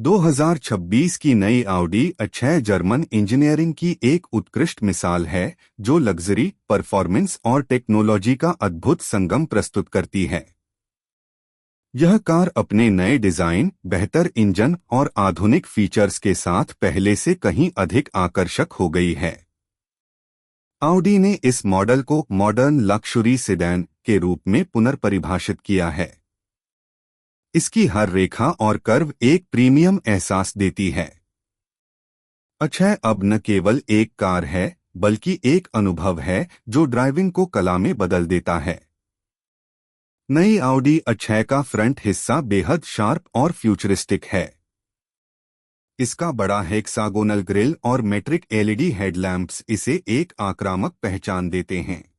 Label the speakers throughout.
Speaker 1: 2026 की नई Audi A6 German engineering की एक उत्कृष्ट मिसाल है जो लग्जरी, परफॉर्मेंस और टेक्नोलॉजी का अद्भुत संगम प्रस्तुत करती है। यह कार अपने नए डिजाइन, बेहतर इंजन और आधुनिक फीचर्स के साथ पहले से कहीं अधिक आकर्षक हो गई है। ऑडी ने इस मॉडल को मॉडर्न लक्शरी सेडान के रूप में पुनर्परिभाषित किया है। इसकी हर रेखा और कर्व एक प्रीमियम एहसास देती है। A6 अब न केवल एक कार है बल्कि एक अनुभव है जो ड्राइविंग को कला में बदल देता है। नई ऑडी A6 का फ्रंट हिस्सा बेहद शार्प और फ्यूचरिस्टिक है। इसका बड़ा हेक्सागोनल ग्रिल और मेट्रिक एलईडी हेडलैम्प्स इसे एक आक्रामक पहचान देते हैं।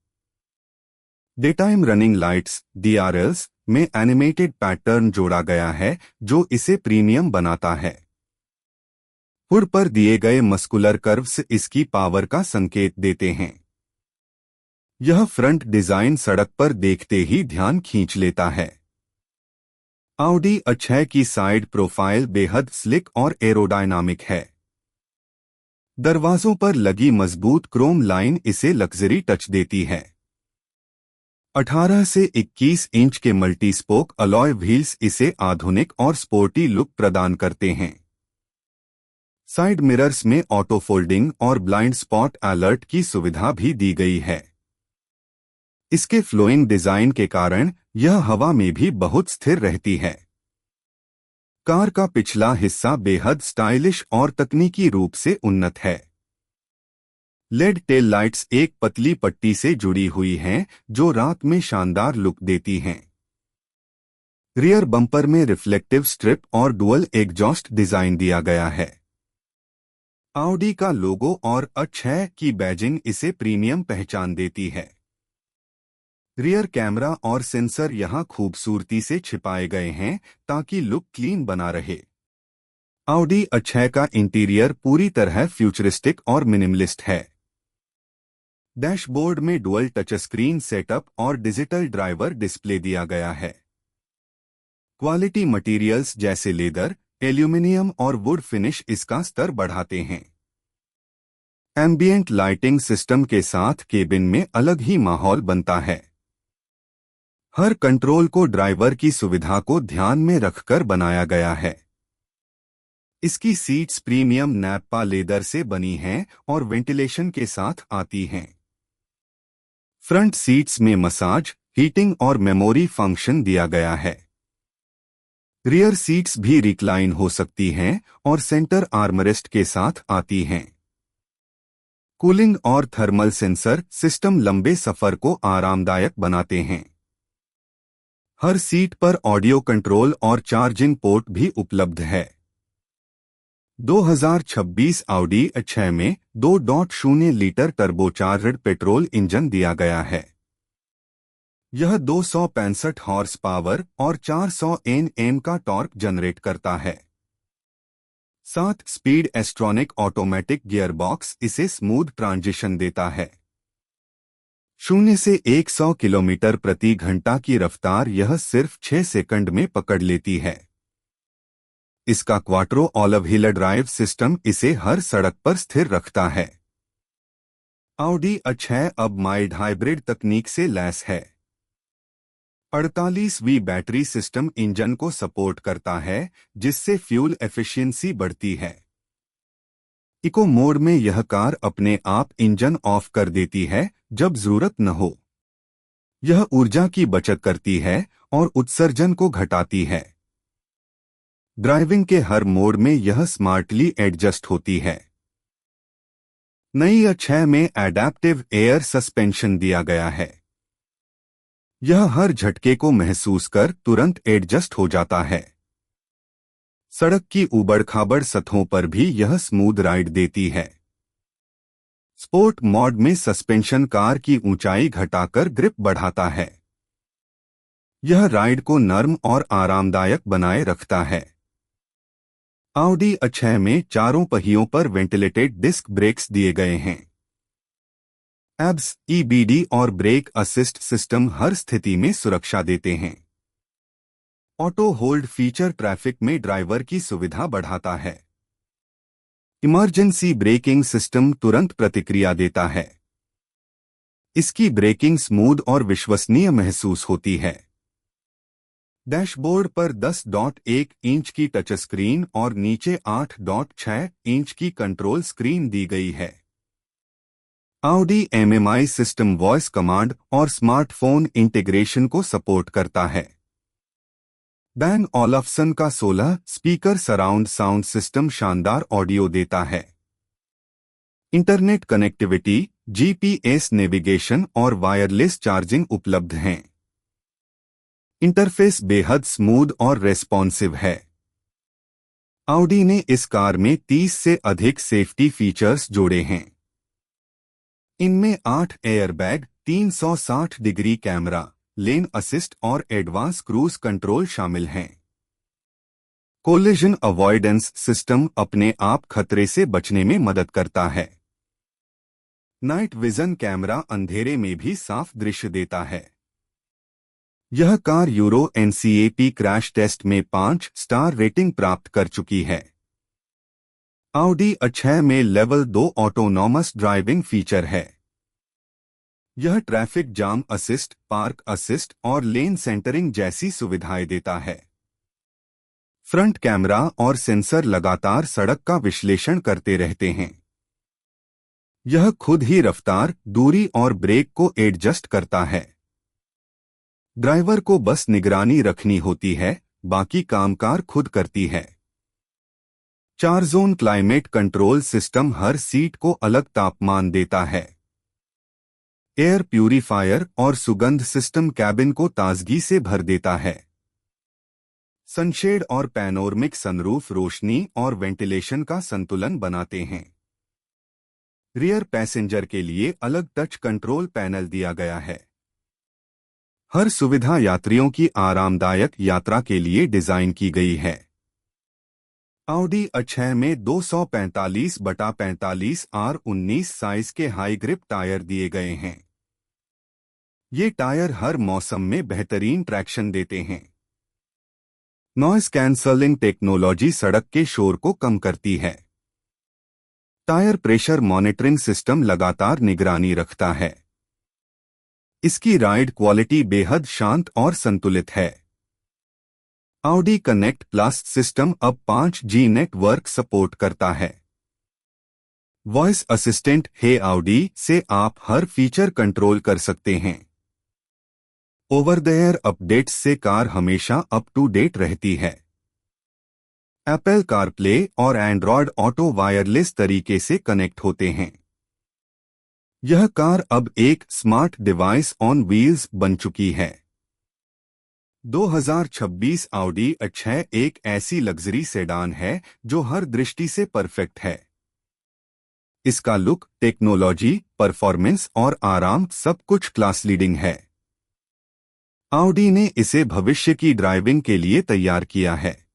Speaker 1: Day time running lights DRLs में एनिमेटेड पैटर्न जोड़ा गया है जो इसे प्रीमियम बनाता है। हुड पर दिए गए मस्कुलर कर्व्स इसकी पावर का संकेत देते हैं। यह फ्रंट डिजाइन सड़क पर देखते ही ध्यान खींच लेता है। ऑडी A6 की साइड प्रोफाइल बेहद स्लिक और एरोडायनामिक है। दरवाजों पर लगी मजबूत क्रोम लाइन इसे लग्जरी टच देती है। 18 से 21 इंच के मल्टी स्पोक अलॉय व्हील्स इसे आधुनिक और स्पोर्टी लुक प्रदान करते हैं। साइड मिरर्स में ऑटो फोल्डिंग और ब्लाइंड स्पॉट अलर्ट की सुविधा भी दी गई है। इसके फ्लोइंग डिजाइन के कारण यह हवा में भी बहुत स्थिर रहती है। कार का पिछला हिस्सा बेहद स्टाइलिश और तकनीकी रूप से उन्नत है। लेड टेल लाइट्स एक पतली पट्टी से जुड़ी हुई हैं जो रात में शानदार लुक देती हैं। रियर बम्पर में रिफ्लेक्टिव स्ट्रिप और डुअल एग्जॉस्ट डिजाइन दिया गया है। ऑडी का लोगो और A6 की बैजिंग इसे प्रीमियम पहचान देती है। रियर कैमरा और सेंसर यहां खूबसूरती से छिपाए गए हैं ताकि लुक क्लीन बना रहे। ऑडी A6 का इंटीरियर पूरी तरह फ्यूचरिस्टिक और मिनिमलिस्ट है। डैशबोर्ड में डुअल टच स्क्रीन सेटअप और डिजिटल ड्राइवर डिस्प्ले दिया गया है। क्वालिटी मटेरियल्स जैसे लेदर, एल्यूमिनियम और वुड फिनिश इसका स्तर बढ़ाते हैं। एम्बिएंट लाइटिंग सिस्टम के साथ केबिन में अलग ही माहौल बनता है। हर कंट्रोल को ड्राइवर की सुविधा को ध्यान में रखकर बनाया गया है। इसकी सीट्स प्रीमियम नैपा लेदर से बनी हैं और वेंटिलेशन के साथ आती हैं। फ्रंट सीट्स में मसाज, हीटिंग और मेमोरी फंक्शन दिया गया है। रियर सीट्स भी रिक्लाइन हो सकती हैं और सेंटर आर्मरेस्ट के साथ आती हैं। कूलिंग और थर्मल सेंसर सिस्टम लंबे सफर को आरामदायक बनाते हैं। हर सीट पर ऑडियो कंट्रोल और चार्जिंग पोर्ट भी उपलब्ध है। 2026 ऑडी A6 में 2.0 लीटर टर्बोचार्ज्ड पेट्रोल इंजन दिया गया है। यह 265 हॉर्स पावर और 400 Nm का टॉर्क जनरेट करता है। 7 स्पीड एस्ट्रॉनिक ऑटोमेटिक गियरबॉक्स इसे स्मूथ ट्रांजिशन देता है। 0 से 100 किलोमीटर प्रति घंटा की रफ्तार यह सिर्फ 6 सेकंड में पकड़ लेती है। इसका क्वाट्रो ऑल-व्हील ड्राइव सिस्टम इसे हर सड़क पर स्थिर रखता है। ऑडी A6 अब माइल्ड हाइब्रिड तकनीक से लैस है। 48V बैटरी सिस्टम इंजन को सपोर्ट करता है जिससे फ्यूल एफिशिएंसी बढ़ती है। इको मोड में यह कार अपने आप इंजन ऑफ कर देती है जब जरूरत न हो। यह ऊर्जा की बचत करती है और उत्सर्जन को घटाती है। ड्राइविंग के हर मोड में यह स्मार्टली एडजस्ट होती है। नई A6 में एडैप्टिव एयर सस्पेंशन दिया गया है। यह हर झटके को महसूस कर तुरंत एडजस्ट हो जाता है। सड़क की ऊबड़-खाबड़ सतहों पर भी यह स्मूथ राइड देती है। स्पोर्ट मोड में सस्पेंशन कार की ऊंचाई घटाकर ग्रिप बढ़ाता है। यह राइड को नर्म और आरामदायक बनाए रखता है। ऑडी A6 में चारों पहियों पर वेंटिलेटेड डिस्क ब्रेक्स दिए गए हैं। एब्स, EBD और ब्रेक असिस्ट सिस्टम हर स्थिति में सुरक्षा देते हैं। ऑटो होल्ड फीचर ट्रैफिक में ड्राइवर की सुविधा बढ़ाता है। इमरजेंसी ब्रेकिंग सिस्टम तुरंत प्रतिक्रिया देता है। इसकी ब्रेकिंग स्मूथ और विश्वसनीय महसूस होती है। डैशबोर्ड पर 10.1 इंच की टच स्क्रीन और नीचे 8.6 इंच की कंट्रोल स्क्रीन दी गई है। Audi MMI system voice command और स्मार्टफोन इंटीग्रेशन को सपोर्ट करता है। बैन ओलफ्सन का 16 स्पीकर सराउंड साउंड सिस्टम शानदार ऑडियो देता है। इंटरनेट कनेक्टिविटी, GPS नेविगेशन और वायरलेस चार्जिंग उपलब्ध हैं। इंटरफेस बेहद स्मूथ और रेस्पॉन्सिव है। Audi ने इस कार में 30 से अधिक सेफ्टी फीचर्स जोड़े हैं। इनमें 8 एयरबैग, 360 डिग्री कैमरा, लेन असिस्ट और एडवांस क्रूज कंट्रोल शामिल हैं। कोलिजन अवॉइडेंस सिस्टम अपने आप खतरे से बचने में मदद करता है। नाइट विजन कैमरा अंधेरे में भी साफ दृश्य देता है। यह car Euro NCAP crash test में 5 स्टार रेटिंग प्राप्त कर चुकी है। Audi A6 में लेवल 2 ऑटोनॉमस ड्राइविंग फीचर है। यह traffic jam assist, park assist और लेन सेंटरिंग जैसी सुविधाएं देता है। फ्रंट कैमरा और सेंसर लगातार सड़क का विश्लेषण करते रहते हैं। यह खुद ही रफ्तार, दूरी और ब्रेक को एडजस्ट करता है। ड्राइवर को बस निगरानी रखनी होती है, बाकी कामकार खुद करती है। 4 जोन क्लाइमेट कंट्रोल सिस्टम हर सीट को अलग तापमान देता है। एयर प्यूरीफायर और सुगंध सिस्टम कैबिन को ताजगी से भर देता है। सनशेड और पैनोरमिक सनरूफ रोशनी और वेंटिलेशन का संतुलन बनाते हैं। रियर पैसेंजर के लिए अलग टच कंट्रोल पैनल दिया गया है। हर सुविधा यात्रियों की आरामदायक यात्रा के लिए डिजाइन की गई है। Audi A6 में 245/45 R19 साइज के हाई ग्रिप टायर दिए गए हैं। ये टायर हर मौसम में बेहतरीन ट्रैक्शन देते हैं। नॉइस कैंसलिंग टेक्नोलॉजी सड़क के शोर को कम करती है। टायर प्रेशर मॉनिटरिंग सिस्टम लगातार निगरानी रखता है। इसकी राइड क्वालिटी बेहद शांत और संतुलित है। Audi कनेक्ट प्लस सिस्टम अब 5G नेटवर्क सपोर्ट करता है। वॉइस असिस्टेंट हे Audi से आप हर फीचर कंट्रोल कर सकते हैं। ओवर द एयर अपडेट्स से कार हमेशा अप टू डेट रहती है। एप्पल कारप्ले और एंड्रॉयड ऑटो वायरलेस तरीके से कनेक्ट होते हैं। यह कार अब एक स्मार्ट डिवाइस ऑन व्हील्स बन चुकी है। 2026 Audi A6 एक ऐसी लग्जरी सेडान है जो हर दृष्टि से परफेक्ट है। इसका लुक, टेक्नोलॉजी, परफॉर्मेंस और आराम सब कुछ क्लास लीडिंग है। Audi ने इसे भविष्य की ड्राइविंग के लिए तैयार किया है।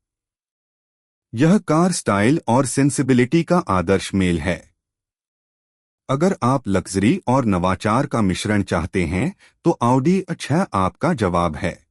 Speaker 1: यह कार स्टाइल और सेंसिबिलिटी का आदर्श मेल है। अगर आप लग्जरी और नवाचार का मिश्रण चाहते हैं तो Audi A6 आपका जवाब है।